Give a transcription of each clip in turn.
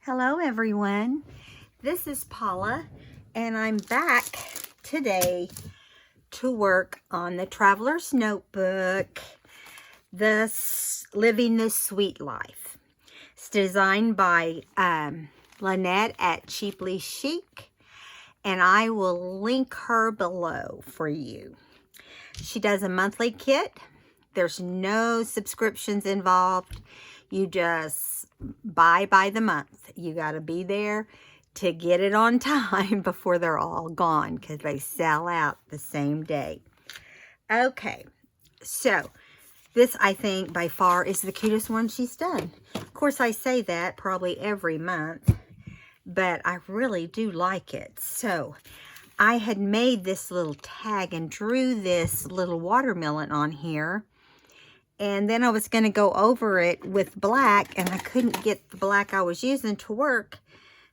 Hello everyone, this is Paula and I'm back today to work on the Traveler's Notebook, Living the Sweet Life. It's designed by Lynette at Chic, and I will link her below for you. She does a monthly kit. There's no subscriptions involved. You just buy by the month. You got to be there to get it on time before they're all gone because they sell out the same day. Okay, so this I think by far is the cutest one she's done. Of course, I say that probably every month, but I really do like it. So I had made this little tag and drew this little watermelon on here. And then I was going to go over it with black, and I couldn't get the black I was using to work.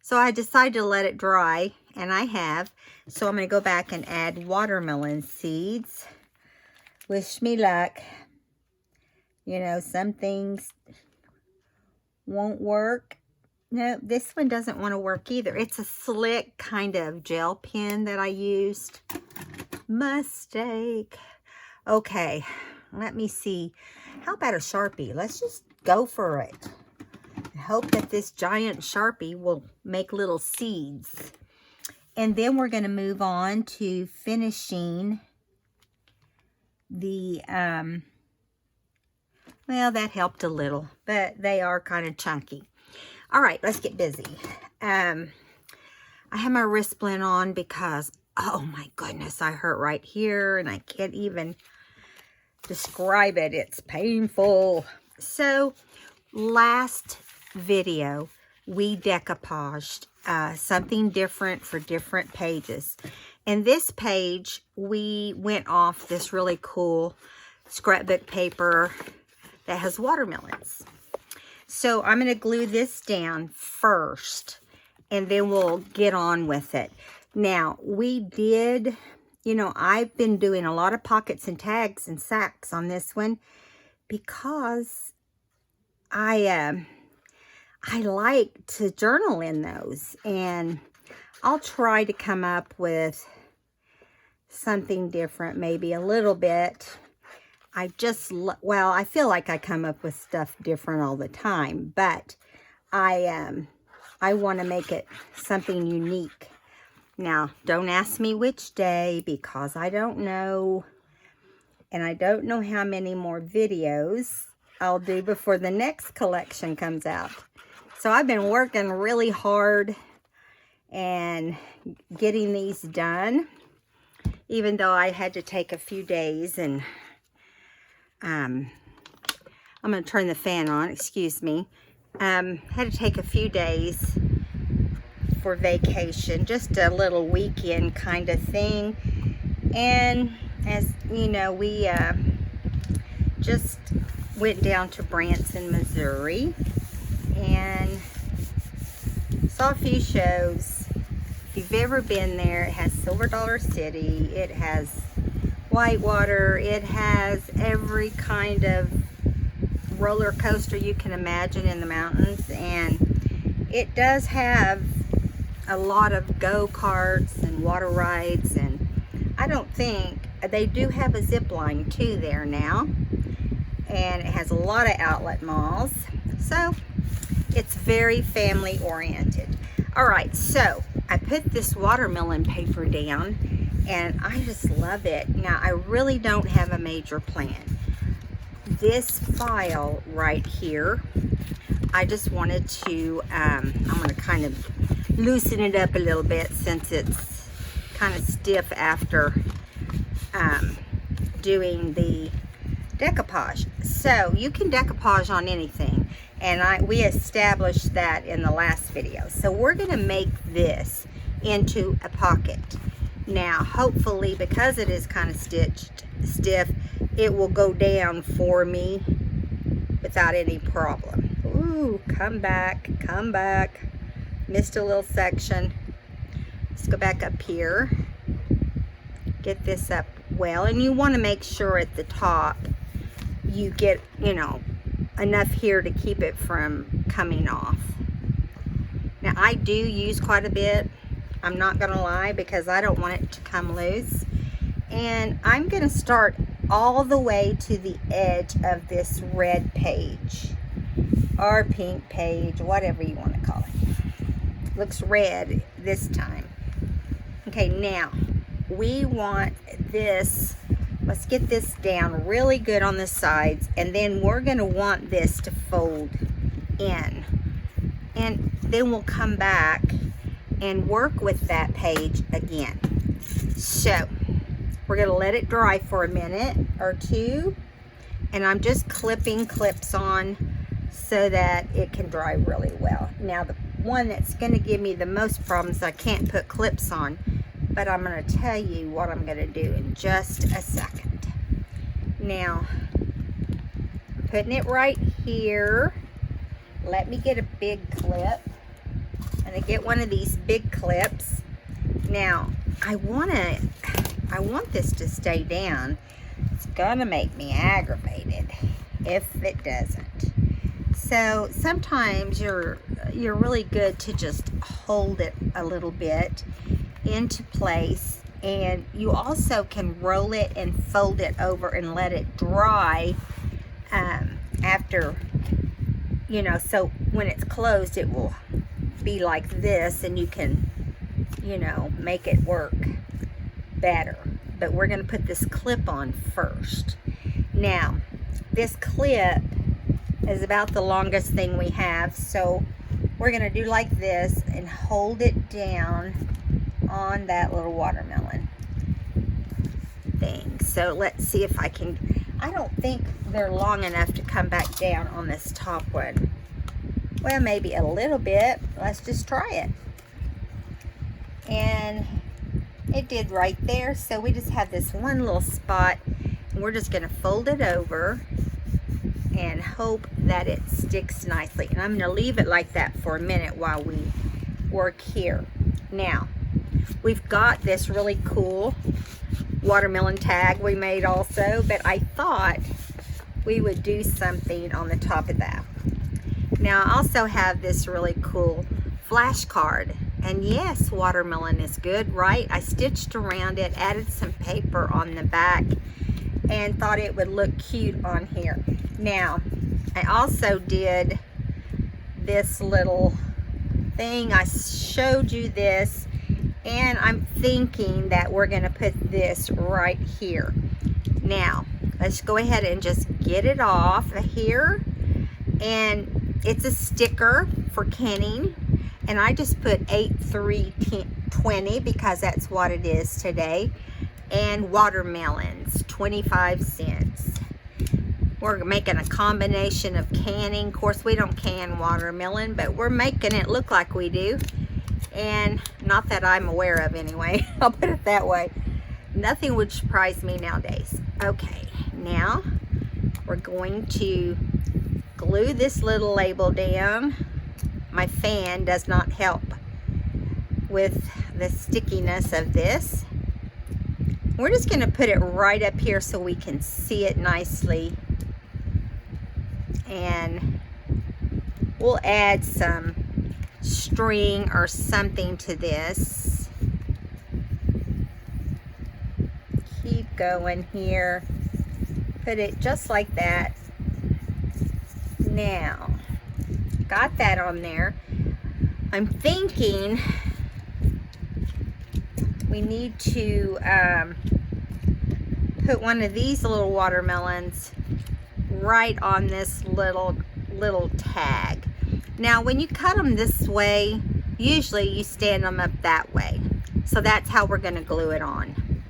So I decided to let it dry, and I have. So I'm going to go back and add watermelon seeds. Wish me luck. You know, some things won't work. No, this one doesn't want to work either. It's a slick kind of gel pen that I used. Mistake. Okay, let me see. How about a Sharpie? Let's just go for it. I hope that this giant Sharpie will make little seeds. And then we're going to move on to finishing the, well, that helped a little, but they are kind of chunky. All right, let's get busy. I have my wrist splint on because, oh my goodness, I hurt right here and I can't even describe it. It's painful. So last video we decoupaged something different for different pages. And this page we went off this really cool scrapbook paper that has watermelons. So I'm going to glue this down first and then we'll get on with it. Now we did, you know, I've been doing a lot of pockets and tags and sacks on this one because I like to journal in those, and I'll try to come up with something different, maybe a little bit. I feel like I come up with stuff different all the time, but I want to make it something unique. Now, don't ask me which day because I don't know. And I don't know how many more videos I'll do before the next collection comes out. So I've been working really hard and getting these done. Even though I had to take a few days and I'm going to turn the fan on, excuse me. Had to take a few days for vacation, just a little weekend kind of thing. And as you know, we just went down to Branson, Missouri and saw a few shows. If you've ever been there, it has Silver Dollar City, it has Whitewater, it has every kind of roller coaster you can imagine in the mountains, and it does have a lot of go-karts and water rides, and I don't think they do have a zip line too there now, and it has a lot of outlet malls, so it's very family oriented. All right, so I put this watermelon paper down and I just love it. Now I really don't have a major plan. This file right here, I just wanted to I'm going to kind of loosen it up a little bit since it's kind of stiff after doing the decoupage. So you can decoupage on anything, and we established that in the last video. So we're going to make this into a pocket. Now hopefully, because it is kind of stiff, it will go down for me without any problem. Ooh, come back. Missed a little section. Let's go back up here. Get this up well, and you want to make sure at the top you get, you know, enough here to keep it from coming off. Now I do use quite a bit, I'm not gonna lie, because I don't want it to come loose. And I'm gonna start all the way to the edge of this red page or pink page, whatever you want to call it. Looks red this time. Okay, now we want this, let's get this down really good on the sides, and then we're gonna want this to fold in, and then we'll come back and work with that page again. So we're gonna let it dry for a minute or two, and I'm just clipping clips on so that it can dry really well. Now the one that's gonna give me the most problems, I can't put clips on, but I'm gonna tell you what I'm gonna do in just a second. Now, I'm putting it right here. Let me get a big clip. I'm gonna get one of these big clips. Now, I want this to stay down. It's gonna make me aggravated if it doesn't. So sometimes you're really good to just hold it a little bit into place, and you also can roll it and fold it over and let it dry after, you know, so when it's closed it will be like this, and you can, you know, make it work better. But we're going to put this clip on first. Now this clip is about the longest thing we have, so we're going to do like this and hold it down on that little watermelon thing. So let's see if I can, I don't think they're long enough to come back down on this top one. Well, maybe a little bit. Let's just try it. And it did right there. So we just have this one little spot, and we're just going to fold it over and hope that it sticks nicely. And I'm going to leave it like that for a minute while we work here. Now, we've got this really cool watermelon tag we made also, but I thought we would do something on the top of that. Now I also have this really cool flashcard, and yes, watermelon is good, right? I stitched around it, added some paper on the back, and thought it would look cute on here. Now I also did this little thing, I showed you this, and I'm thinking that we're going to put this right here. Now let's go ahead and just get it off of here, and it's a sticker for Kenning, and I just put 8/3/20 because that's what it is today, and watermelons 25 cents. We're making a combination of canning. Of course we don't can watermelon, but we're making it look like we do, and not that I'm aware of anyway. I'll put it that way. Nothing would surprise me nowadays. Okay, now we're going to glue this little label down. My fan does not help with the stickiness of this. We're just going to put it right up here so we can see it nicely, and we'll add some string or something to this. Keep going here, put it just like that. Now got that on there. I'm thinking we need to put one of these little watermelons right on this little tag. Now when you cut them this way, usually you stand them up that way, so that's how we're going to glue it on,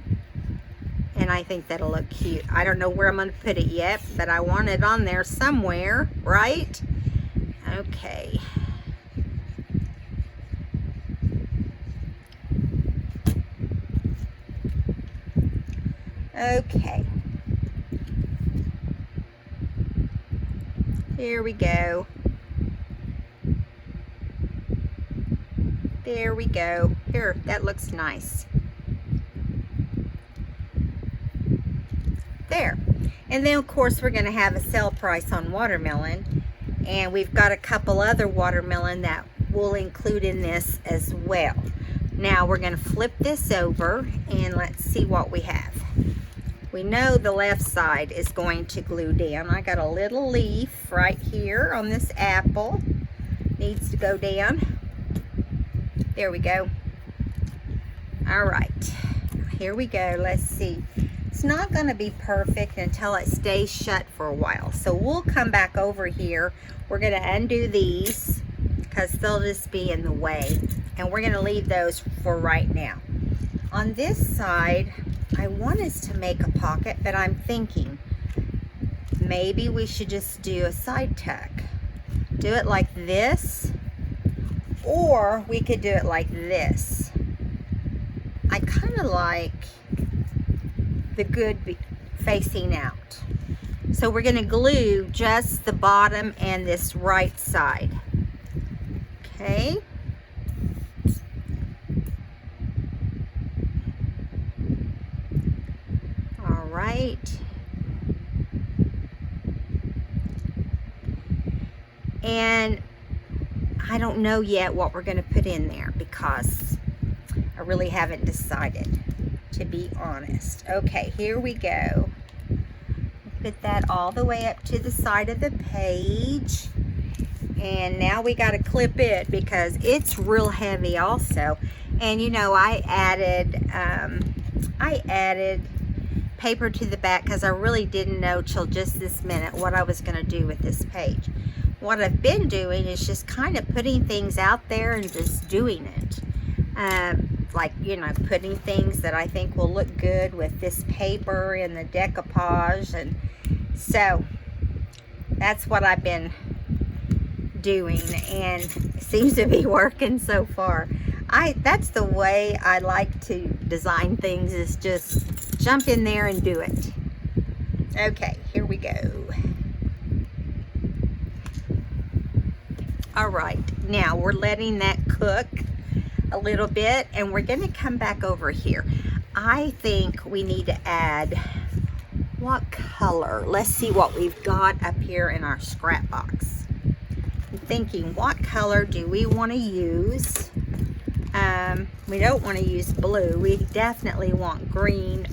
and I think that'll look cute. I don't know where I'm going to put it yet, but I want it on there somewhere, right? Okay. Okay. Here we go. There we go. Here, that looks nice. There. And then of course we're going to have a sale price on watermelon, and we've got a couple other watermelon that we'll include in this as well. Now we're going to flip this over and let's see what we have. We know the left side is going to glue down. I got a little leaf right here on this apple. Needs to go down. There we go. All right, here we go. Let's see. It's not going to be perfect until it stays shut for a while. So we'll come back over here. We're going to undo these because they'll just be in the way. And we're going to leave those for right now. On this side, I want us to make a pocket, but I'm thinking maybe we should just do a side tuck. Do it like this, or we could do it like this. I kind of like the good facing out. So we're going to glue just the bottom and this right side. Okay. All right. And I don't know yet what we're going to put in there because I really haven't decided, to be honest. Okay, here we go. Put that all the way up to the side of the page. And now we got to clip it because it's real heavy also. And you know, I added paper to the back because I really didn't know till just this minute what I was going to do with this page. What I've been doing is just kind of putting things out there and just doing it. Like, you know, putting things that I think will look good with this paper and the decoupage. And so that's what I've been doing, and it seems to be working so far. That's the way I like to design things, is just jump in there and do it. Okay, here we go. All right, now we're letting that cook a little bit, and we're going to come back over here. I think we need to add, what color? Let's see what we've got up here in our scrap box. I'm thinking, what color do we want to use? We don't want to use blue. We definitely want green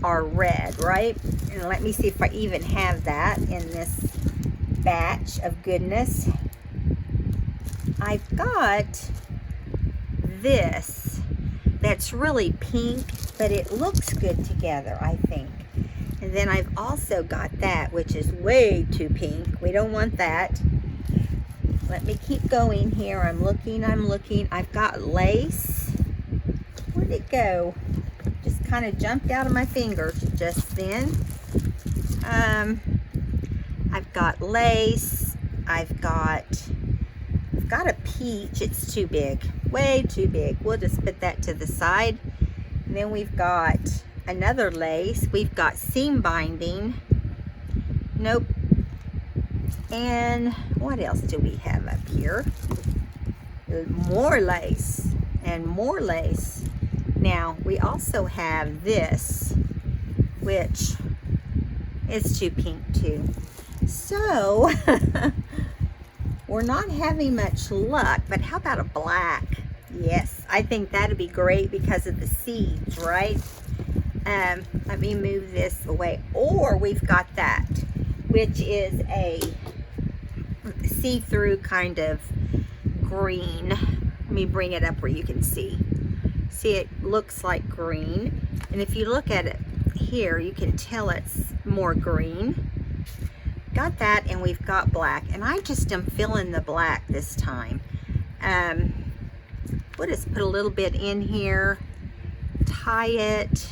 or red, right? And let me see if I even have that in this batch of goodness. I've got this that's really pink, but it looks good together, I think. And then I've also got that, which is way too pink. We don't want that. Let me keep going here. I'm looking. I've got lace. Where'd it go? Just kind of jumped out of my fingers just then. I've got lace. I've got a peach. It's too big, way too big. We'll just put that to the side. And then we've got another lace. We've got seam binding. Nope. And what else do we have up here? More lace and more lace. Now we also have this, which is too pink too. So we're not having much luck, but how about a black? Yes, I think that'd be great because of the seeds, right? Let me move this away. Or we've got that, which is a see-through kind of green. Let me bring it up where you can see. See, it looks like green. And if you look at it here, you can tell it's more green. Got that, and we've got black. And I just am filling the black this time. We'll just put a little bit in here, tie it.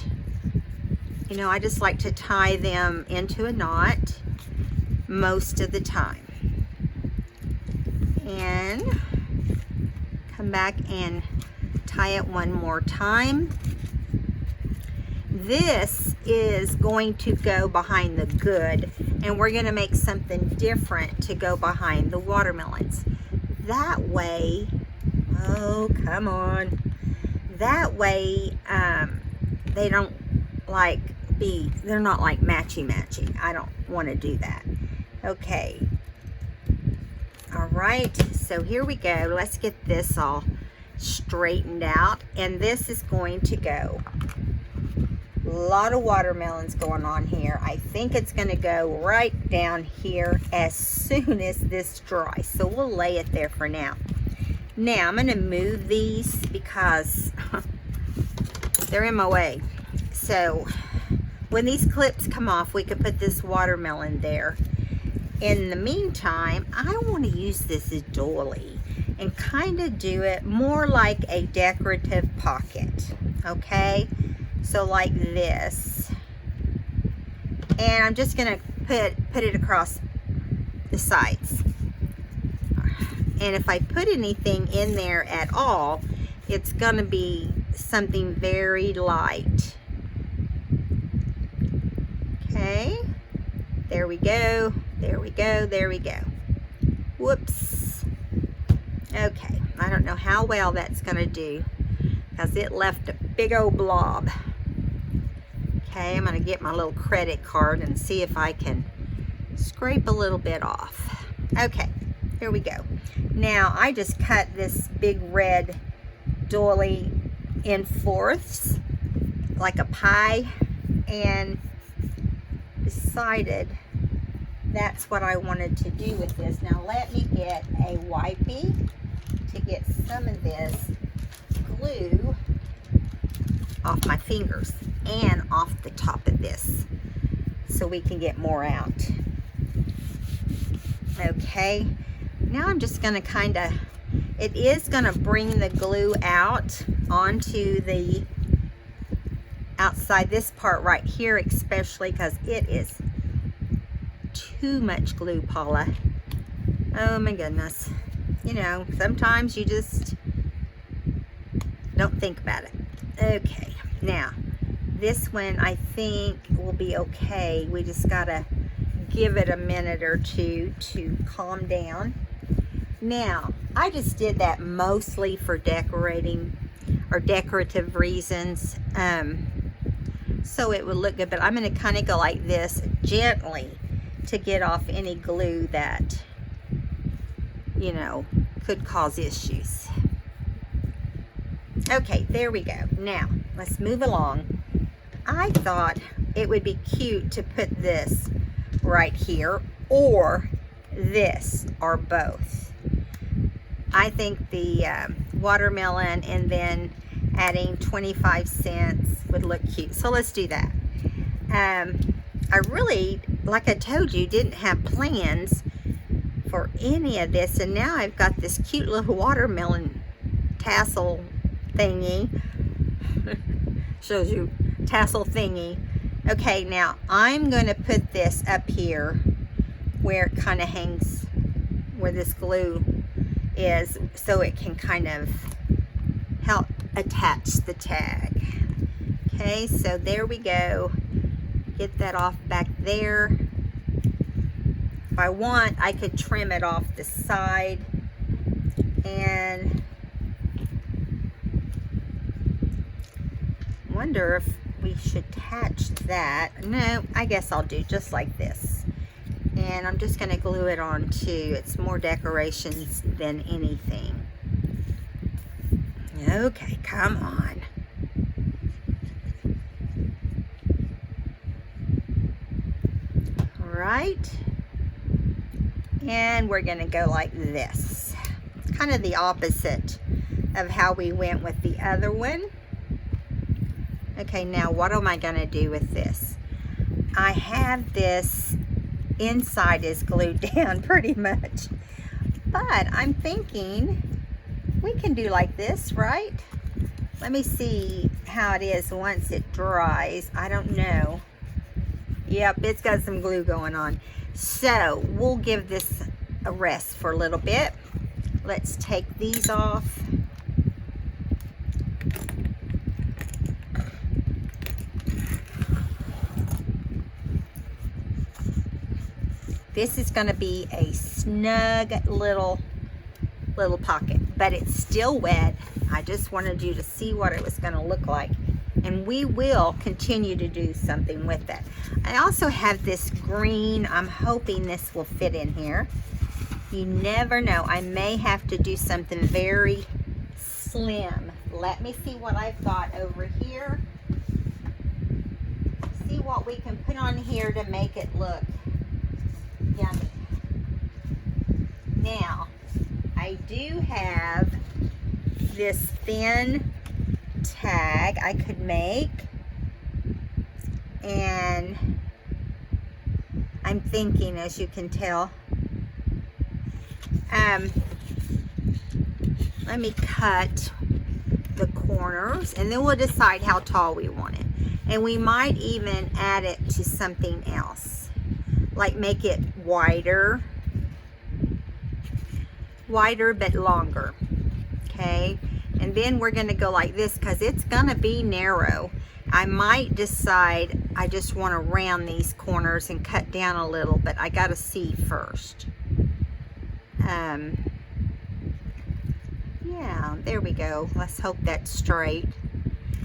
You know, I just like to tie them into a knot most of the time. And come back and tie it one more time. This is going to go behind the good, and we're going to make something different to go behind the watermelons. That way, oh, come on. That way, they don't they're not like matchy. I don't want to do that. Okay. All right. right, so here we go. Let's get this all straightened out, and this is going to go. A lot of watermelons going on here. I think it's going to go right down here as soon as this dries, so we'll lay it there for now. Now I'm going to move these because they're in my way. So when these clips come off, we can put this watermelon there. In the meantime, I want to use this doily and kind of do it more like a decorative pocket, okay? So like this. And I'm just going to put it across the sides. And if I put anything in there at all, it's going to be something very light. Okay, there we go, there we go, there we go. Whoops. Okay, I don't know how well that's going to do because it left a big old blob. Okay, I'm going to get my little credit card and see if I can scrape a little bit off. Okay, here we go. Now, I just cut this big red doily in fourths, like a pie, and decided that's what I wanted to do with this. Now, let me get a wipey to get some of this glue off my fingers and off the top of this so we can get more out. Okay, now I'm just going to kind of, it is going to bring the glue out onto the outside, this part right here especially, because it is too much glue, Paula. Oh my goodness. You know, sometimes you just don't think about it. Okay, now this one I think will be okay. We just gotta give it a minute or two to calm down. Now, I just did that mostly for decorating or decorative reasons, so it would look good, but I'm going to kind of go like this gently to get off any glue that, you know, could cause issues. Okay, there we go. Now, let's move along. I thought it would be cute to put this right here, or this, or both. I think the watermelon and then adding 25 cents would look cute. So let's do that. I really, like I told you, didn't have plans for any of this, and now I've got this cute little watermelon tassel thingy. Shows you tassel thingy. Okay, now I'm going to put this up here where it kind of hangs, where this glue is, so it can kind of help attach the tag. Okay, so there we go. Get that off back there. If I want, I could trim it off the side, and wonder if we should attach that. No, I guess I'll do just like this. And I'm just going to glue it on too. It's more decorations than anything. Okay, come on. All right. And we're going to go like this. Kind of the opposite of how we went with the other one. Okay, now what am I going to do with this? I have this inside is glued down pretty much, but I'm thinking we can do like this, right? Let me see how it is once it dries. I don't know. Yep, it's got some glue going on. So we'll give this a rest for a little bit. Let's take these off. This is going to be a snug little pocket, but it's still wet. I just wanted you to see what it was going to look like, and we will continue to do something with that. I also have this green. I'm hoping this will fit in here. You never know. I may have to do something very slim. Let me see what I've got over here. See what we can put on here to make it look yummy. Now, I do have this thin tag I could make, and I'm thinking, as you can tell, let me cut the corners and then we'll decide how tall we want it. And we might even add it to something else, like make it wider but longer. Okay, and then we're going to go like this because it's going to be narrow. I might decide I just want to round these corners and cut down a little, but I got to see first. Yeah, there we go. Let's hope that's straight.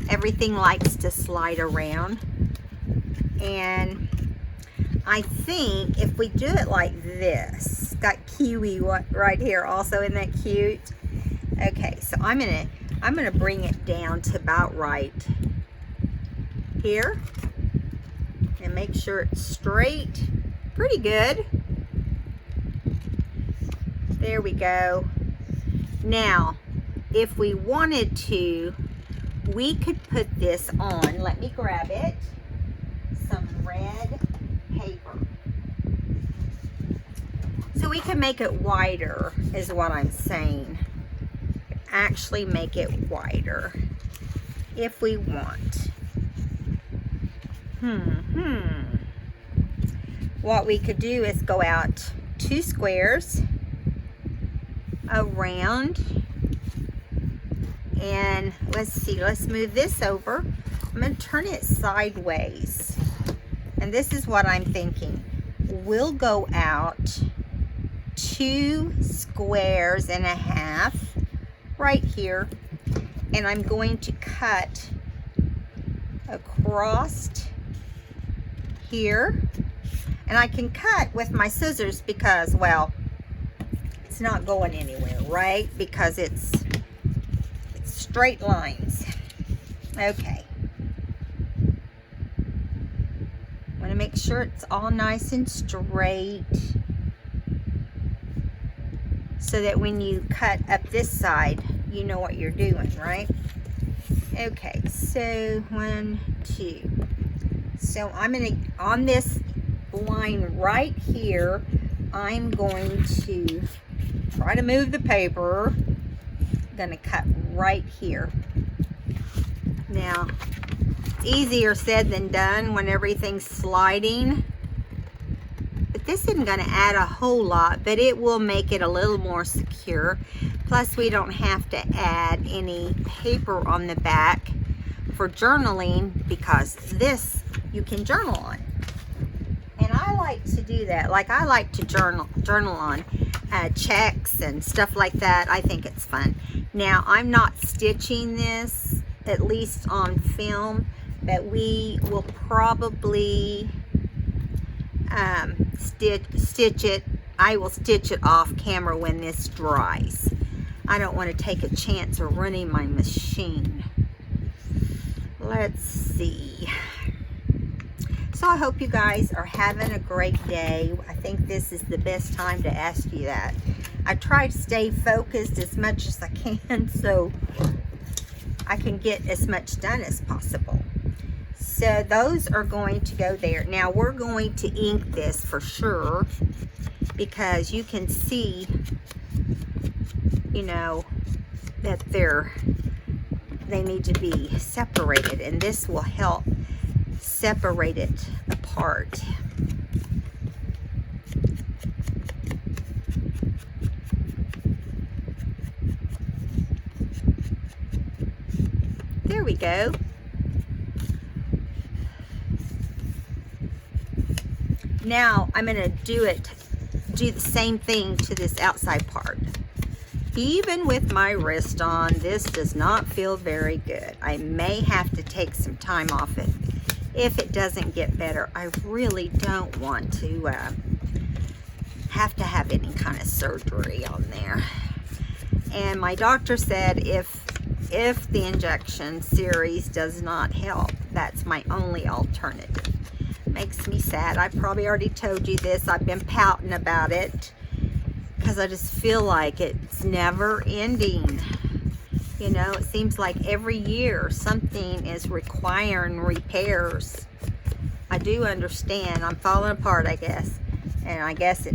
Everything likes to slide around. And I think if we do it like this, got kiwi right here also, isn't that cute? Okay, so I'm gonna bring it down to about right here and make sure it's straight. Pretty good. There we go. Now, if we wanted to, we could put this on. Let me grab it. Some red paper. So we can make it wider, is what I'm saying. Actually make it wider if we want. What we could do is go out 2 squares around, and let's see, let's move this over. I'm going to turn it sideways, and this is what I'm thinking. We'll go out 2 squares and a half right here, and I'm going to cut across here, and I can cut with my scissors because, well, it's not going anywhere, right? Because it's straight lines. Okay. Want to make sure it's all nice and straight so that when you cut up this side, you know what you're doing, right? Okay, so 1, 2. So I'm gonna, on this line right here, I'm going to try to move the paper. I'm gonna cut right here. Now, easier said than done when everything's sliding. But this isn't gonna add a whole lot, but it will make it a little more secure. Plus, we don't have to add any paper on the back for journaling, because this you can journal on. And I like to do that. Like, I like to journal on checks and stuff like that. I think it's fun. Now, I'm not stitching this, at least on film, but we will probably stitch it. I will stitch it off camera when this dries. I don't want to take a chance of running my machine. Let's see. So I hope you guys are having a great day. I think this is the best time to ask you that. I try to stay focused as much as I can so I can get as much done as possible. So those are going to go there. Now we're going to ink this for sure, because you can see, you know, that they need to be separated, and this will help separate it apart. There we go. Now I'm going to do the same thing to this outside part. Even with my wrist on, this does not feel very good. I may have to take some time off it if it doesn't get better. I really don't want to have to have any kind of surgery on there. And my doctor said if the injection series does not help, that's my only alternative. Makes me sad. I probably already told you this. I've been pouting about it because I just feel like it's never ending. You know, it seems like every year something is requiring repairs. I do understand. I'm falling apart, I guess. And I guess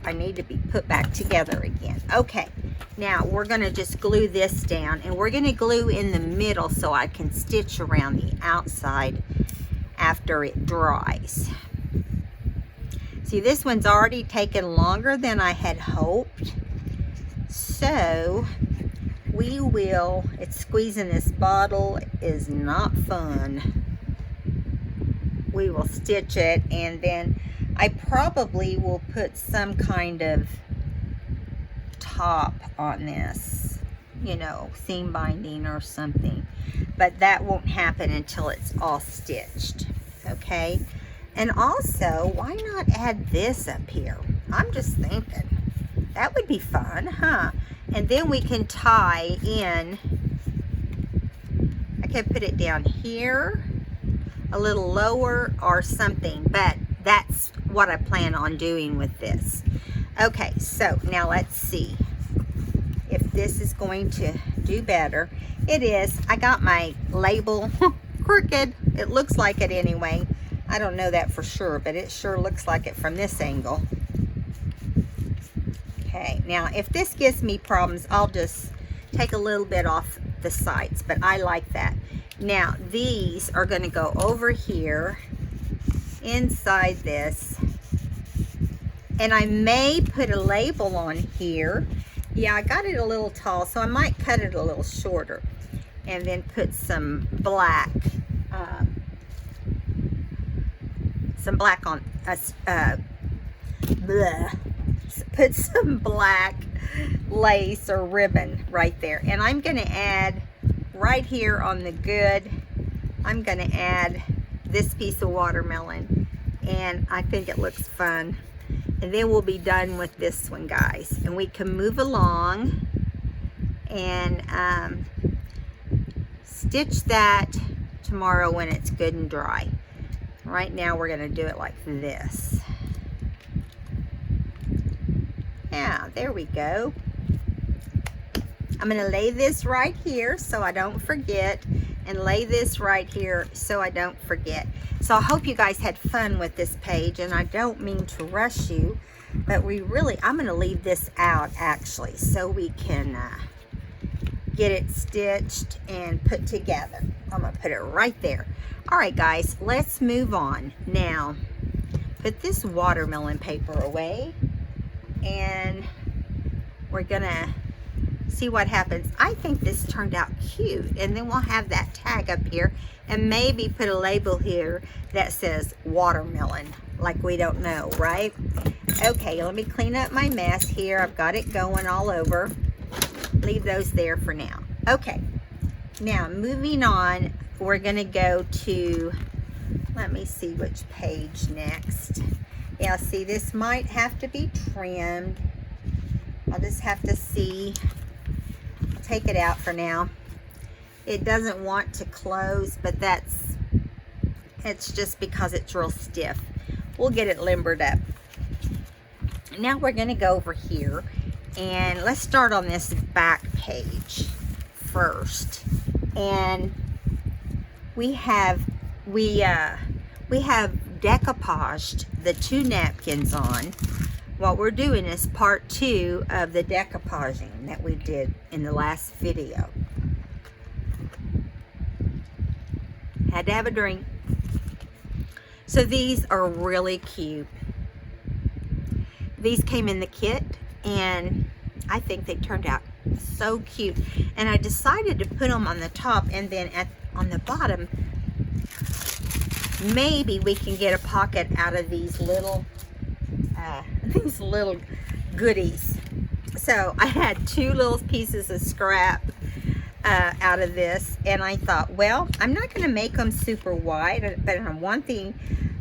I need to be put back together again. Okay, now we're going to just glue this down, and we're going to glue in the middle so I can stitch around the outside after it dries. See, this one's already taken longer than I had hoped. So we will, it's squeezing this bottle is not fun. We will stitch it, and then I probably will put some kind of top on this, you know, seam binding or something, but that won't happen until it's all stitched. Okay, and also, why not add this up here? I'm just thinking that would be fun, huh? And then we can tie in, I could put it down here a little lower or something, but that's what I plan on doing with this. Okay, so now let's see if this is going to do better. It is. I got my label crooked. It looks like it anyway. I don't know that for sure, but it sure looks like it from this angle. Okay, now if this gives me problems, I'll just take a little bit off the sides, but I like that. Now these are going to go over here inside this, and I may put a label on here. Yeah, I got it a little tall, so I might cut it a little shorter and then put some black on put some black lace or ribbon right there. And I'm going to add right here on the good, I'm going to add this piece of watermelon, and I think it looks fun. And then we'll be done with this one, guys, and we can move along and stitch that tomorrow when it's good and dry. Right now we're going to do it like this. Yeah, there we go. I'm going to lay this right here so I don't forget, and lay this right here so I don't forget. So I hope you guys had fun with this page, and I don't mean to rush you, but I'm going to leave this out actually so we can get it stitched and put together. I'm going to put it right there. All right, guys, let's move on. Now, put this watermelon paper away, and we're going to see what happens. I think this turned out cute, and then we'll have that tag up here and maybe put a label here that says watermelon, like we don't know, right? Okay, let me clean up my mess here. I've got it going all over. Leave those there for now. Okay, now moving on, we're gonna go to, let me see which page next. Yeah, see, this might have to be trimmed. I'll just have to see. I'll take it out for now. It doesn't want to close, but it's just because it's real stiff. We'll get it limbered up. Now we're going to go over here, and let's start on this back page first. And we have decoupaged the 2 napkins on. What we're doing is part 2 of the decoupaging that we did in the last video. Had to have a drink. So these are really cute. These came in the kit, and I think they turned out so cute. And I decided to put them on the top, and then on the bottom, maybe we can get a pocket out of these little goodies. So I had 2 little pieces of scrap out of this, and I thought, well, I'm not going to make them super wide, but I'm wanting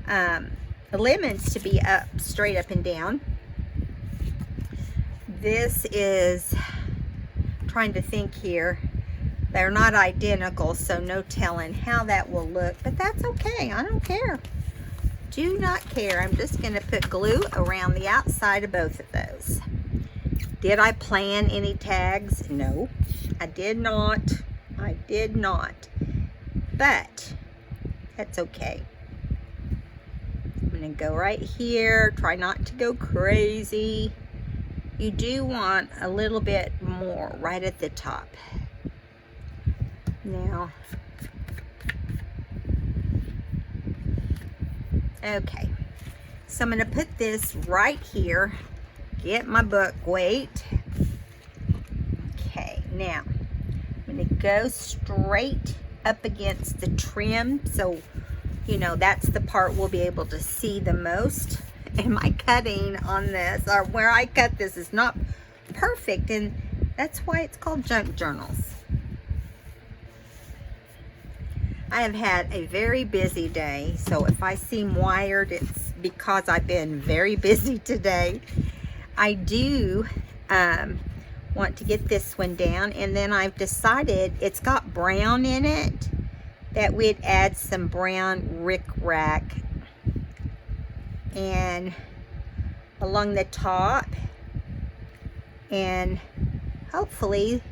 the lemons to be up, straight up and down. This is, trying to think here. They're not identical, so no telling how that will look, but that's okay. I don't care. Do not care. I'm just going to put glue around the outside of both of those. Did I plan any tags? No, I did not. I did not. But that's okay. I'm going to go right here. Try not to go crazy. You do want a little bit more right at the top. Now, okay, so I'm going to put this right here, get my book weight. Okay, now I'm going to go straight up against the trim, so you know that's the part we'll be able to see the most. And my cutting on this, or where I cut this, is not perfect, and that's why it's called junk journals. I have had a very busy day, so if I seem wired, it's because I've been very busy today. I do want to get this one down, and then I've decided it's got brown in it, that we'd add some brown rickrack and along the top, and hopefully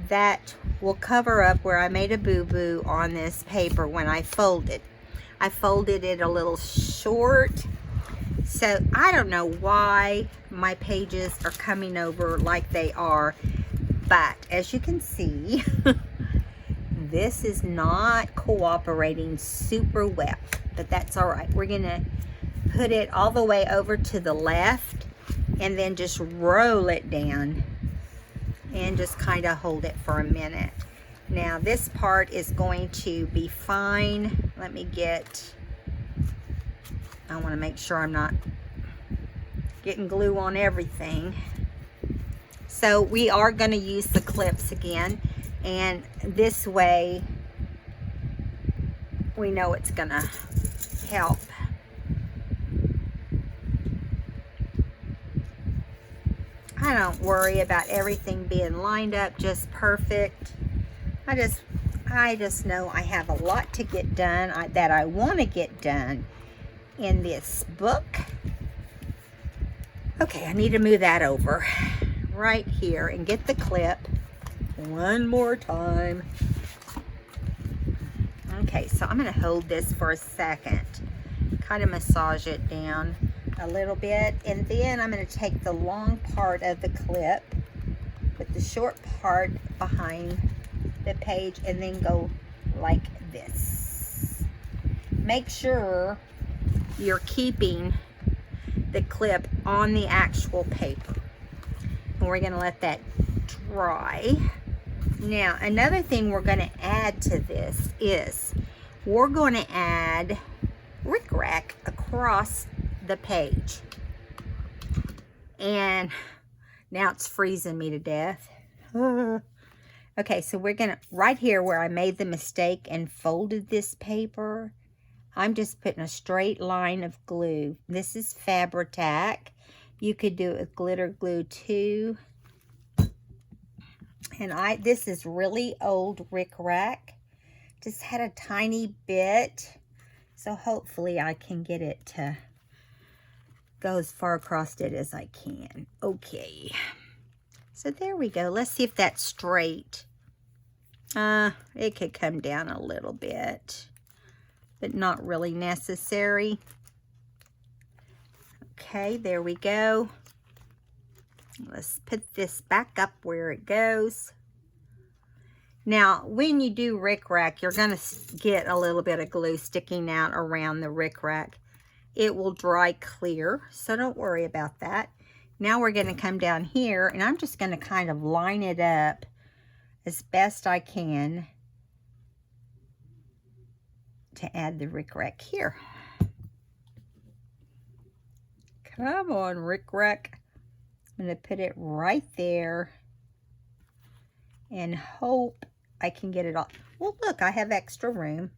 that will cover up where I made a boo-boo on this paper when I folded. I folded it a little short, so I don't know why my pages are coming over like they are, but as you can see, this is not cooperating super well, but that's all right. We're gonna put it all the way over to the left and then just roll it down and just kind of hold it for a minute. Now this part is going to be fine. Let me get, I want to make sure I'm not getting glue on everything. So we are going to use the clips again, and this way we know it's going to help. I don't worry about everything being lined up just perfect. I just know I have a lot to get done, that I want to get done in this book. Okay, I need to move that over right here and get the clip one more time. Okay, so I'm going to hold this for a second, kind of massage it down a little bit, and then I'm going to take the long part of the clip with the short part behind the page and then go like this. Make sure you're keeping the clip on the actual paper, and we're going to let that dry. Now another thing we're going to add to this is we're going to add rickrack across the page, and now it's freezing me to death. Okay, so we're gonna, right here where I made the mistake and folded this paper, I'm just putting a straight line of glue. This is Fabri-Tac. You could do it with glitter glue too. And this is really old rickrack. Just had a tiny bit, so hopefully I can get it to go as far across it as I can. Okay, so there we go. Let's see if that's straight. It could come down a little bit, but not really necessary. Okay, there we go. Let's put this back up where it goes. Now, when you do rickrack, you're going to get a little bit of glue sticking out around the rickrack. It will dry clear, so don't worry about that. Now we're going to come down here, and I'm just going to kind of line it up as best I can to add the rickrack here. Come on, rickrack. I'm going to put it right there and hope I can get it all. Well, look, I have extra room.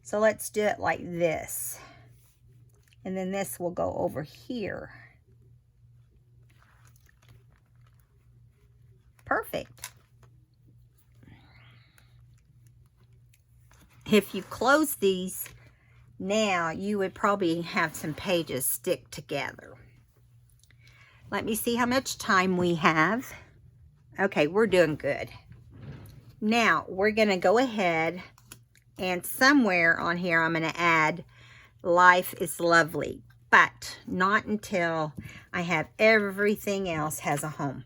So let's do it like this. And then this will go over here. perfect. If you close these now, you would probably have some pages stick together. Let me see how much time we have. Okay, we're doing good. Now, we're going to go ahead and somewhere on here I'm going to add Life is Lovely, but not until I have everything else has a home.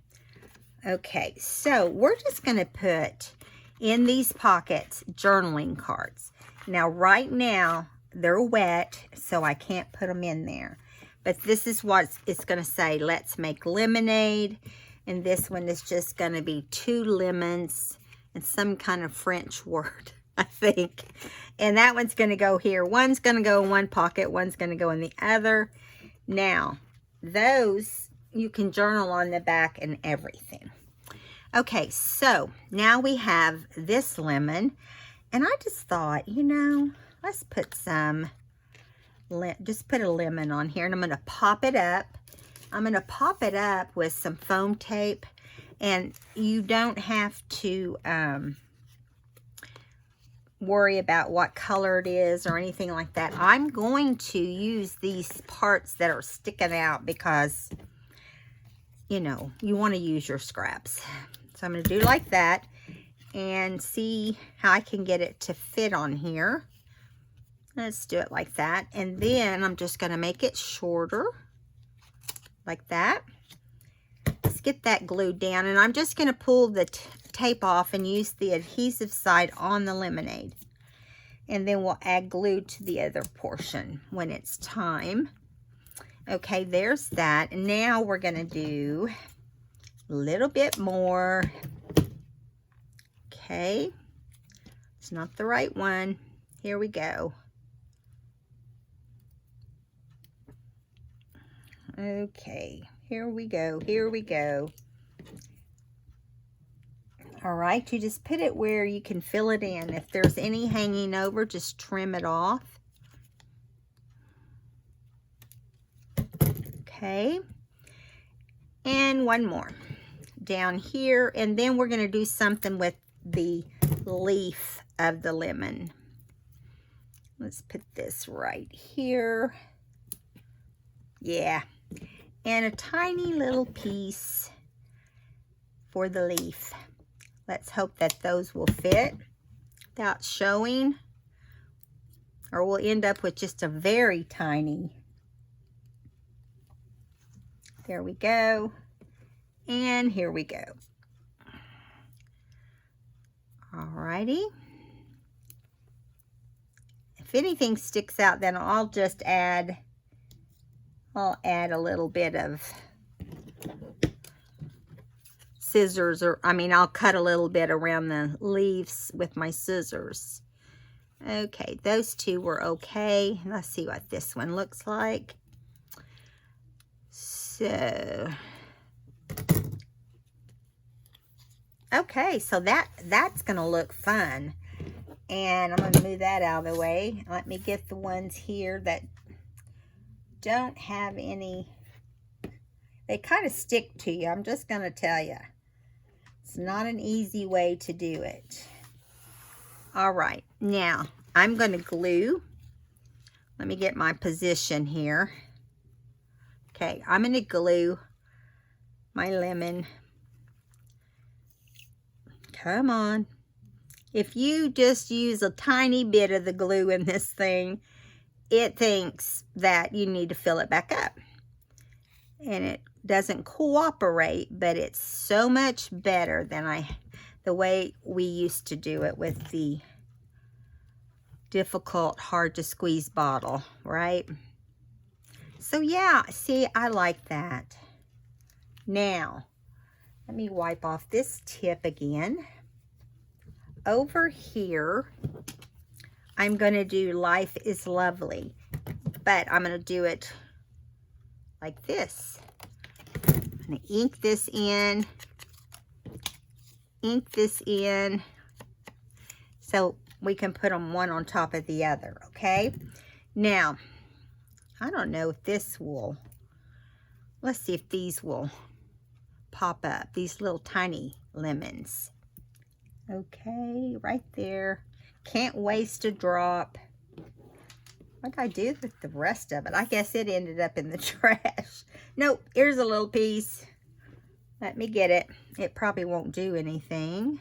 Okay, so we're just going to put in these pockets journaling cards. Now, right now, they're wet, so I can't put them in there. But this is what it's going to say. Let's make lemonade. And this one is just going to be 2 lemons and some kind of French word, I think. And that one's going to go here. One's going to go in one pocket. One's going to go in the other. Now, those you can journal on the back and everything. Okay, so now we have this lemon. And I just thought, you know, let's put some, just put a lemon on here. And I'm going to pop it up. I'm going to pop it up with some foam tape. And you don't have to worry about what color it is or anything like that. I'm going to use these parts that are sticking out because, you know, you want to use your scraps. So I'm going to do like that and see how I can get it to fit on here. Let's do it like that. And then I'm just going to make it shorter like that. Let's get that glued down. And I'm just going to pull the tape off and use the adhesive side on the lemonade. And then we'll add glue to the other portion when it's time. Okay, there's that. And now we're going to do a little bit more. Okay. It's not the right one. Here we go. Okay, here we go, here we go. All right, you just put it where you can fill it in. If there's any hanging over, just trim it off. Okay, and one more down here, and then we're going to do something with the leaf of the lemon. Let's put this right here. Yeah. And a tiny little piece for the leaf. Let's hope that those will fit without showing, or we'll end up with just a very tiny. There we go. And here we go. Alrighty. If anything sticks out, then I'll just add a little bit of scissors, or I'll cut a little bit around the leaves with my scissors. Okay, those two were okay. Let's see what this one looks like. So, okay, so that's gonna look fun. And I'm gonna move that out of the way. Let me get the ones here that don't have any. They kind of stick to you. I'm just going to tell you. It's not an easy way to do it. All right. Now, I'm going to glue. Let me get my position here. Okay. I'm going to glue my lemon. Come on. If you just use a tiny bit of the glue in this thing, it thinks that you need to fill it back up. And it doesn't cooperate, but it's so much better than the way we used to do it with the difficult, hard to squeeze bottle, right? So yeah, see, I like that. Now, let me wipe off this tip again. Over here, I'm going to do Life is Lovely, but I'm going to do it like this. I'm going to ink this in, so we can put them one on top of the other, okay? Now, I don't know if this will, let's see if these will pop up, these little tiny lemons. Okay, right there. Can't waste a drop. What did I do with the rest of it? I guess it ended up in the trash. Nope, here's a little piece. Let me get it. It probably won't do anything.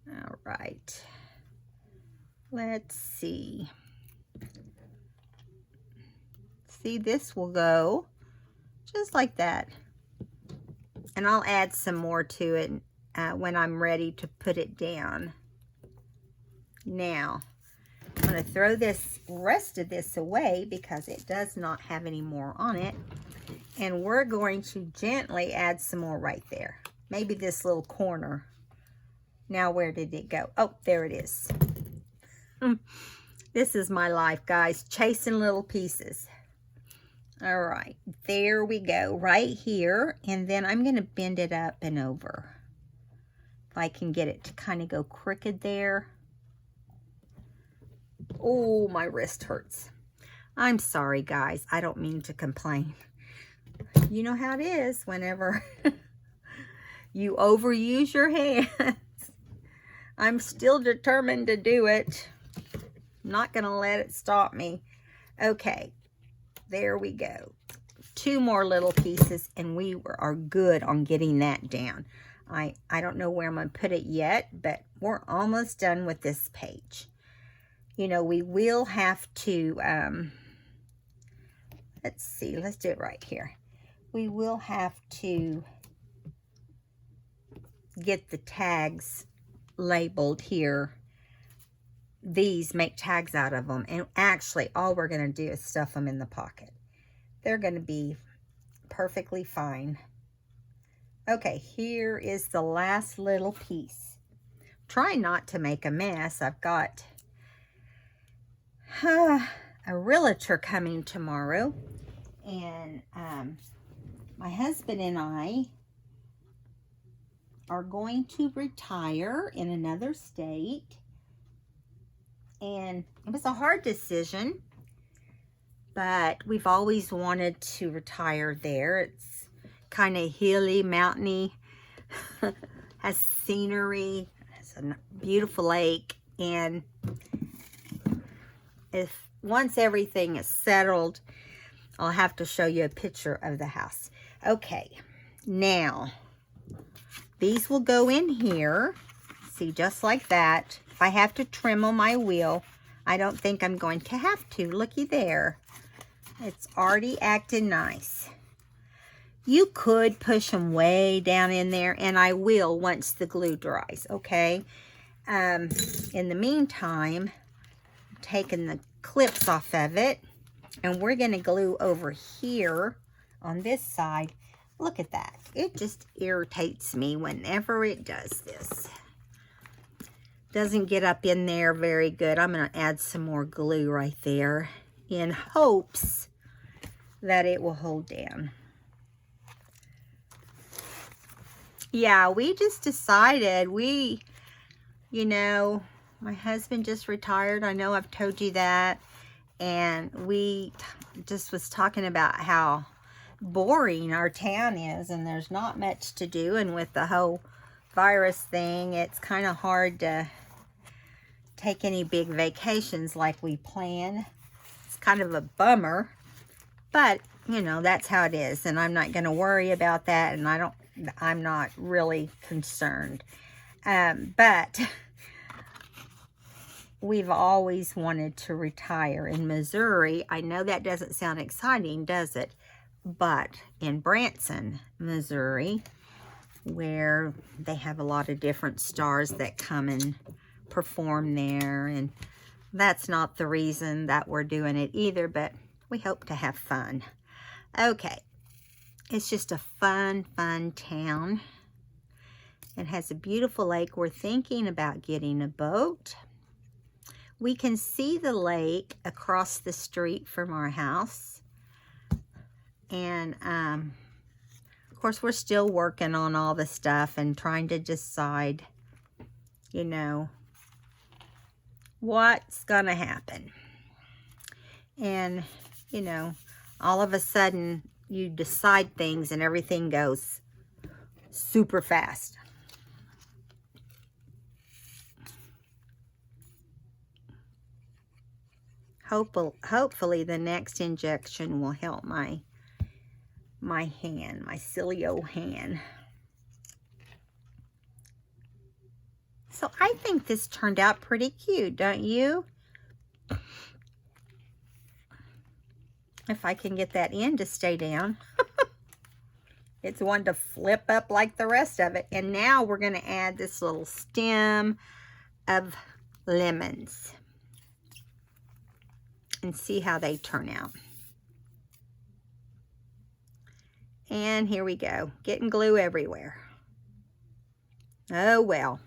All right. Let's see. See, this will go just like that. And I'll add some more to it when I'm ready to put it down. Now, I'm going to throw this rest of this away because it does not have any more on it. And we're going to gently add some more right there. Maybe this little corner. Now, where did it go? Oh, there it is. This is my life, guys. Chasing little pieces. All right, there we go, right here. And then I'm going to bend it up and over. If I can get it to kind of go crooked there. Oh, my wrist hurts. I'm sorry, guys. I don't mean to complain. You know how it is whenever you overuse your hands. I'm still determined to do it. I'm not going to let it stop me. Okay, there we go. 2 more little pieces, and we are good on getting that down. I don't know where I'm going to put it yet, but we're almost done with this page. You know, we will have to, let's see, let's do it right here. We will have to get the tags labeled here. These, make tags out of them. And actually, all we're going to do is stuff them in the pocket. They're going to be perfectly fine. Okay, here is the last little piece. Try not to make a mess. I've got a realtor coming tomorrow. And my husband and I are going to retire in another state. And it was a hard decision, but we've always wanted to retire there. It's kind of hilly, mountainy, has scenery, has a beautiful lake. And if once everything is settled, I'll have to show you a picture of the house. Okay, now these will go in here. See, just like that. If I have to trim them, I will. I don't think I'm going to have to. Looky there. It's already acting nice. You could push them way down in there, and I will once the glue dries, okay? In the meantime, I'm taking the clips off of it, and we're going to glue over here on this side. Look at that. It just irritates me whenever it does this. Doesn't get up in there very good. I'm going to add some more glue right there in hopes that it will hold down. Yeah, we just decided you know, my husband just retired. I know I've told you that. And we just was talking about how boring our town is, and there's not much to do. And with the whole virus thing, it's kind of hard to take any big vacations like we plan. It's kind of a bummer, but you know, that's how it is, and I'm not going to worry about that, and I'm not really concerned. But we've always wanted to retire in Missouri. I know that doesn't sound exciting, does it? But in Branson, Missouri, where they have a lot of different stars that come and perform there, and that's not the reason that we're doing it either, but we hope to have fun. Okay, it's just a fun town. It has a beautiful lake. We're thinking about getting a boat. We can see the lake across the street from our house. And, of course, we're still working on all the stuff and trying to decide, you know, what's going to happen. And, you know, all of a sudden, you decide things and everything goes super fast. Hopefully the next injection will help my hand, my silly old hand. So I think this turned out pretty cute, don't you? If I can get that end to stay down. It's one to flip up like the rest of it. And now we're going to add this little stem of lemons. And see how they turn out. And here we go. Getting glue everywhere. Oh well.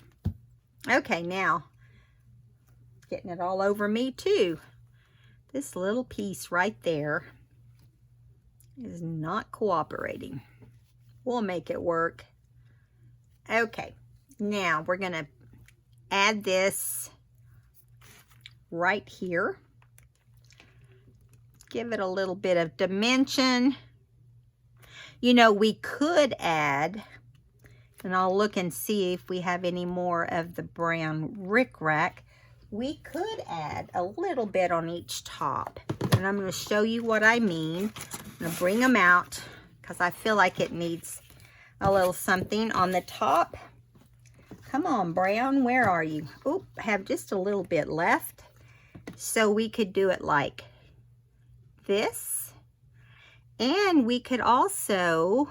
Okay, now. Getting it all over me too. This little piece right there is not cooperating. We'll make it work. Okay, now we're going to add this right here. Give it a little bit of dimension. You know, we could add, and I'll look and see if we have any more of the brown rickrack. We could add a little bit on each top. And I'm going to show you what I mean. I'm going to bring them out because I feel like it needs a little something on the top. Come on, brown, where are you? Oop, I have just a little bit left. So we could do it like this, and we could also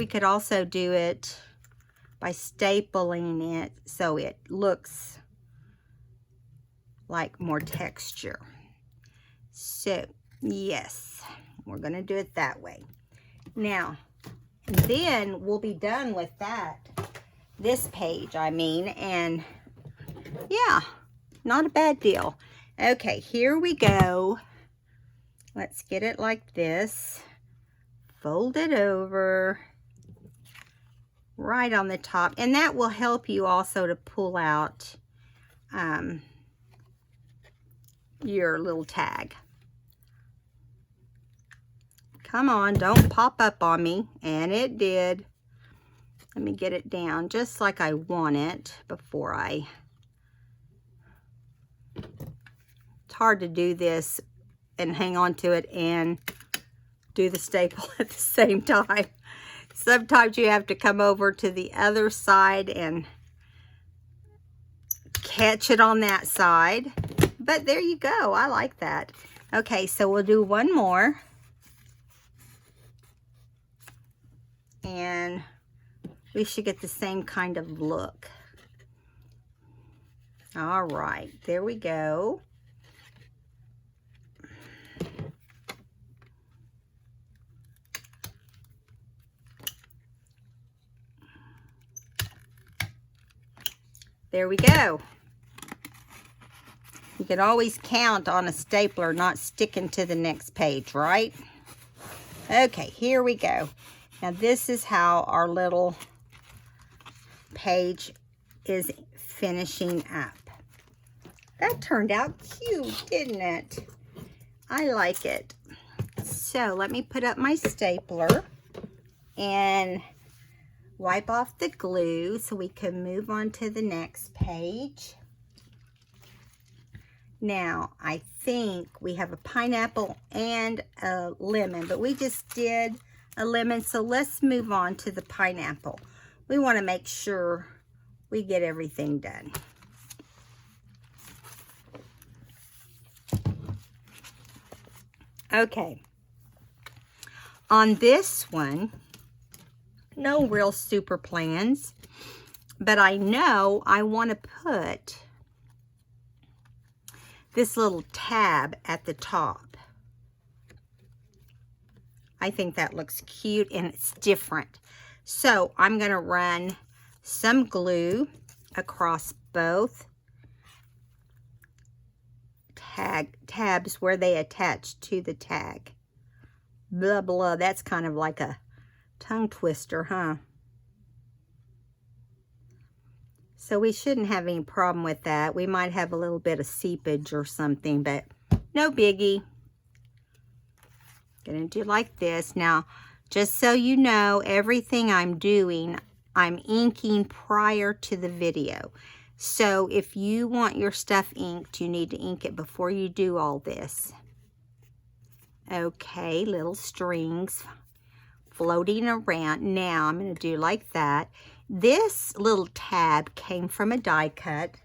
do it by stapling it so it looks like more texture. So yes, we're going to do it that way. Now then we'll be done with that, this page I mean, and yeah, not a bad deal. Okay, here we go. Let's get it like this. Fold it over right on the top. And that will help you also to pull out your little tag. Come on, don't pop up on me. And it did. Let me get it down just like I want it before I... It's hard to do this and hang on to it and do the staple at the same time. Sometimes you have to come over to the other side and catch it on that side. But there you go. I like that. Okay, so we'll do one more. And we should get the same kind of look. All right, there we go. There we go. You can always count on a stapler not sticking to the next page, right? Okay, here we go. Now this is how our little page is finishing up. That turned out cute, didn't it? I like it. So let me put up my stapler and wipe off the glue so we can move on to the next page. Now, I think we have a pineapple and a lemon, but we just did a lemon, so let's move on to the pineapple. We want to make sure we get everything done. Okay. On this one, no real super plans, but I know I want to put this little tab at the top. I think that looks cute and it's different. So I'm going to run some glue across both tabs where they attach to the tag. Blah, blah. That's kind of like a tongue twister, huh? So we shouldn't have any problem with that. We might have a little bit of seepage or something, but no biggie. Gonna do like this. Now, just so you know, everything I'm doing, I'm inking prior to the video. So if you want your stuff inked, you need to ink it before you do all this. Okay, little strings floating around. Now I'm gonna do like that. This little tab came from a die cut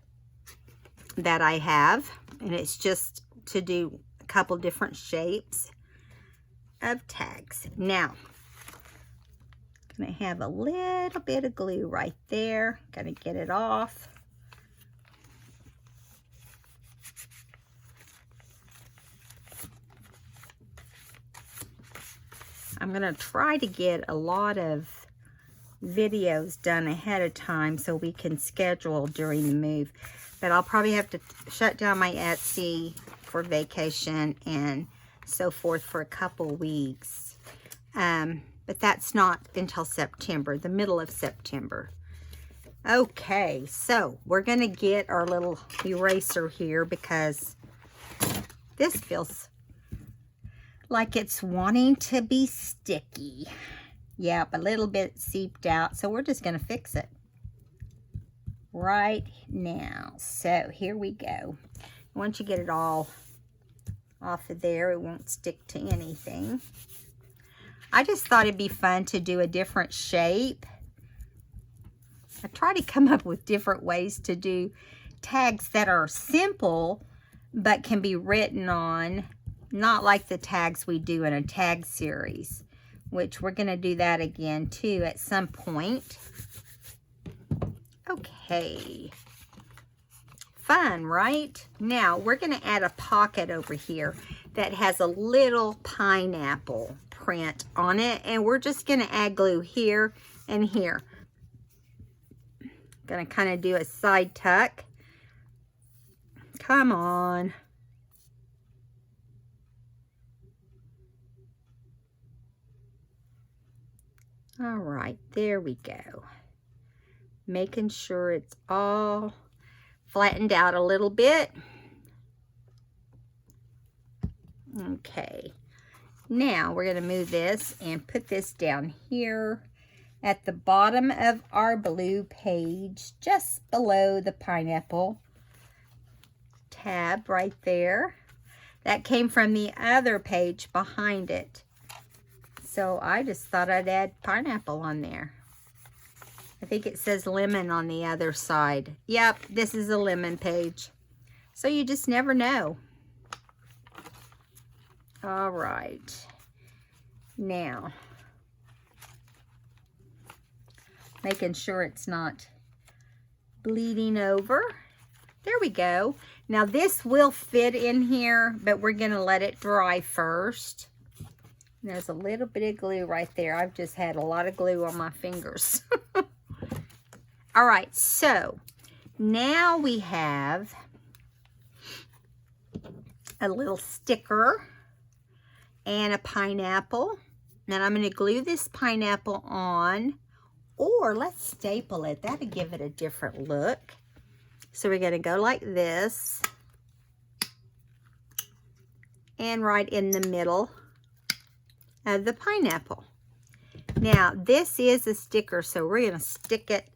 that I have, and it's just to do a couple different shapes of tags. Now, gonna have a little bit of glue right there. Gonna get it off. I'm gonna try to get a lot of videos done ahead of time so we can schedule during the move. But I'll probably have to shut down my Etsy for vacation and so forth for a couple weeks. But that's not until September, the middle of September. Okay, so we're gonna get our little eraser here because this feels like it's wanting to be sticky. Yep, a little bit seeped out, so we're just gonna fix it right now. So here we go. Once you get it all off of there, it won't stick to anything. I just thought it'd be fun to do a different shape. I try to come up with different ways to do tags that are simple but can be written on, not like the tags we do in a tag series, which we're going to do that again too at some point. Okay. Fun, right? Now we're going to add a pocket over here that has a little pineapple print on it, and we're just going to add glue here and here. Going to kind of do a side tuck. Come on. All right, there we go. Making sure it's all flattened out a little bit. Okay, now we're going to move this and put this down here at the bottom of our blue page, just below the pineapple tab right there. That came from the other page behind it. So I just thought I'd add pineapple on there. I think it says lemon on the other side. Yep, this is a lemon page. So you just never know. All right. Now, making sure it's not bleeding over. There we go. Now this will fit in here, but we're going to let it dry first. There's a little bit of glue right there. I've just had a lot of glue on my fingers. All right, so now we have a little sticker and a pineapple. Now I'm going to glue this pineapple on, or let's staple it. That'll give it a different look. So we're going to go like this, and right in the middle of the pineapple. Now this is a sticker, so we're going to stick it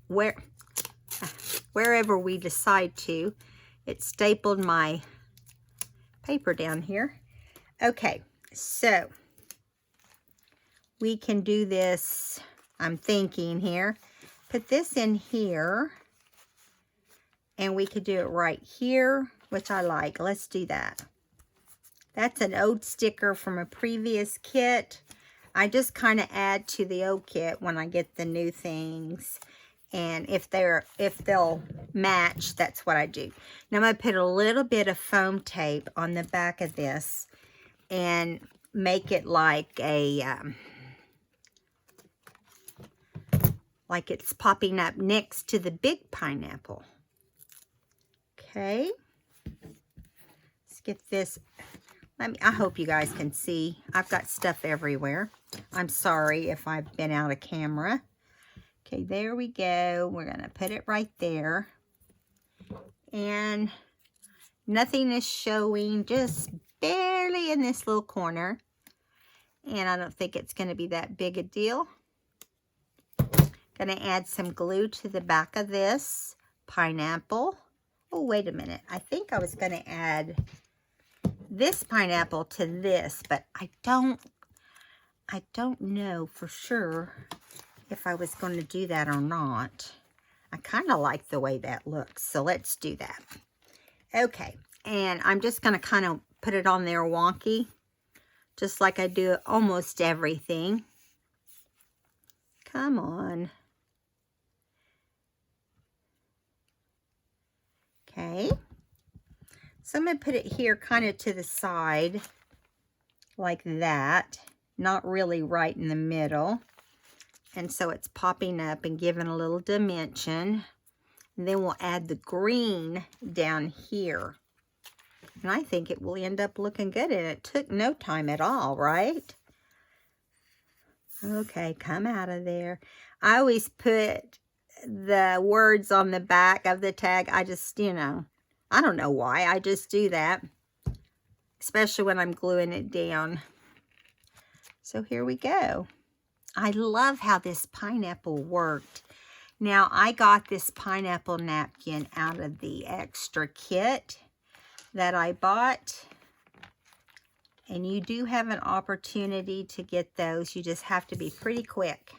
wherever we decide to. It stapled my paper down here. Okay, so we can do this, I'm thinking here, put this in here, and we could do it right here, which I like. Let's do that. That's an old sticker from a previous kit. I just kind of add to the old kit when I get the new things. And if they'll match, that's what I do. Now I'm going to put a little bit of foam tape on the back of this and make it like a like it's popping up next to the big pineapple. Okay. Let's get this. I hope you guys can see. I've got stuff everywhere. I'm sorry if I've been out of camera. Okay, there we go. We're going to put it right there. And nothing is showing, just barely in this little corner. and I don't think it's going to be that big a deal. Going to add some glue to the back of this pineapple. Oh, wait a minute. I think I was going to add this pineapple to this, but I don't know for sure if I was going to do that or not. I kind of like the way that looks, so let's do that. Okay, and I'm just going to kind of put it on there wonky, just like I do almost everything. Come on. Okay, so I'm going to put it here kind of to the side like that, not really right in the middle. And so it's popping up and giving a little dimension. And then we'll add the green down here. And I think it will end up looking good, and it took no time at all, right? Okay, come out of there. I always put the words on the back of the tag. I just, you know, I don't know why. I just do that, especially when I'm gluing it down. So here we go. I love how this pineapple worked. Now, I got this pineapple napkin out of the extra kit that I bought. And you do have an opportunity to get those. You just have to be pretty quick.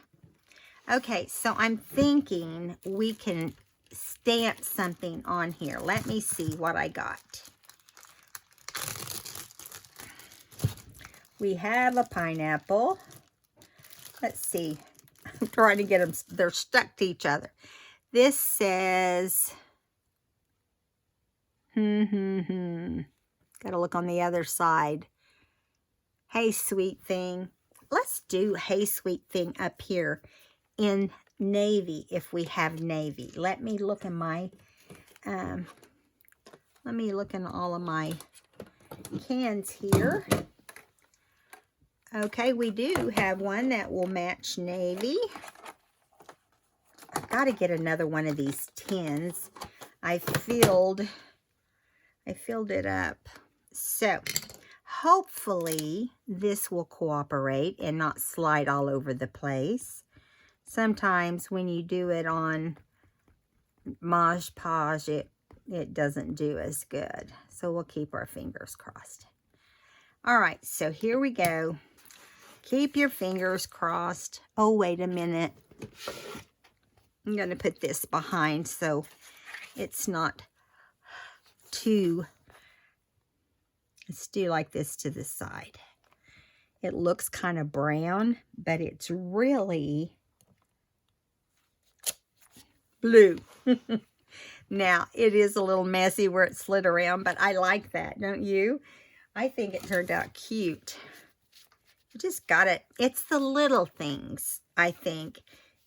Okay, so I'm thinking we can stamp something on here. Let me see what I got. We have a pineapple. Let's see. I'm trying to get them. They're stuck to each other. This says, Gotta look on the other side. Hey, sweet thing. Let's do hey, sweet thing up here in navy if we have navy. Let me look in my, let me look in all of my cans here. Okay, we do have one that will match navy. I've got to get another one of these tins. I filled it up. So, hopefully this will cooperate and not slide all over the place. Sometimes when you do it on Mod Podge, it doesn't do as good. So we'll keep our fingers crossed. All right, so here we go. Keep your fingers crossed. Oh, wait a minute. I'm going to put this behind so it's not too... Let's do like this to the side. It looks kind of brown, but it's really blue. Now, it is a little messy where it slid around, but I like that, don't you? I think it turned out cute. You just got it. It's the little things, I think,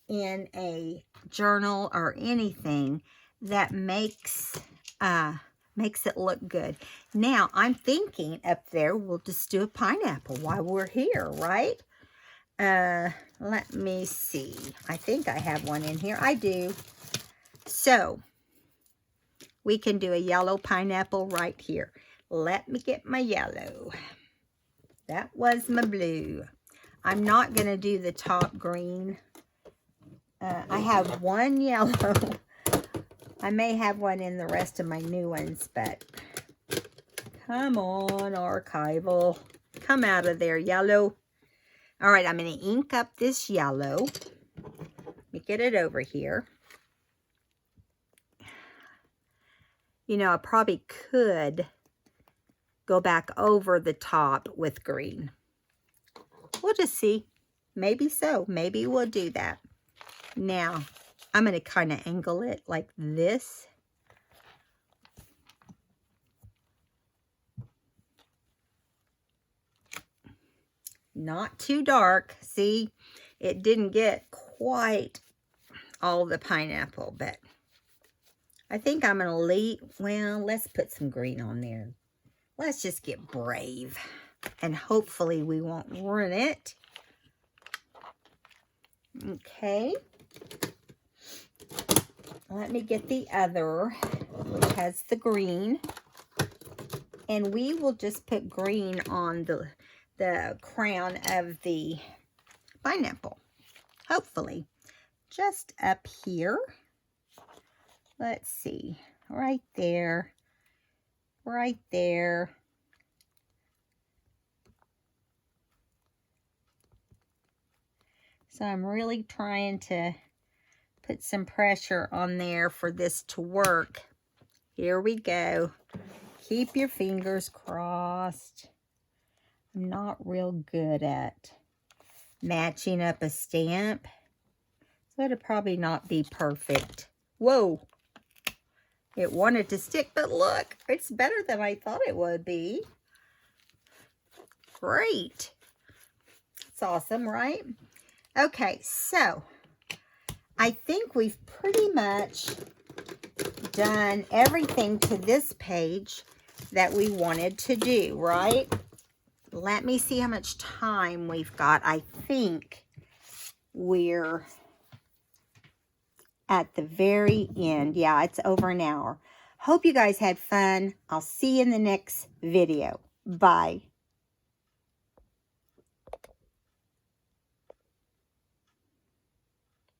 in a journal or anything that makes it look good. Now, I'm thinking up there, we'll just do a pineapple while we're here, right? Let me see. I think I have one in here. I do. So, we can do a yellow pineapple right here. Let me get my yellow. That was my blue. I'm not going to do the top green. I have one yellow. I may have one in the rest of my new ones, but come on, archival. Come out of there, yellow. All right, I'm going to ink up this yellow. Let me get it over here. You know, I probably could go back over the top with green. We'll just see. Maybe so. Maybe we'll do that. Now, I'm going to kind of angle it like this. Not too dark. See, it didn't get quite all the pineapple, but I think I'm going to leave. Well, let's put some green on there. Let's just get brave, and hopefully we won't ruin it. Okay. Let me get the other, which has the green. And we will just put green on the crown of the pineapple. Hopefully. Just up here. Let's see. Right there. Right there. So I'm really trying to put some pressure on there for this to work. Here we go. Keep your fingers crossed. I'm not real good at matching up a stamp, so it'll probably not be perfect. Whoa! It wanted to stick, but look, it's better than I thought it would be. Great. It's awesome, right? Okay, so I think we've pretty much done everything to this page that we wanted to do, right? Let me see how much time we've got. I think we're at the very end. Yeah, it's over an hour. Hope you guys had fun. I'll see you in the next video. Bye.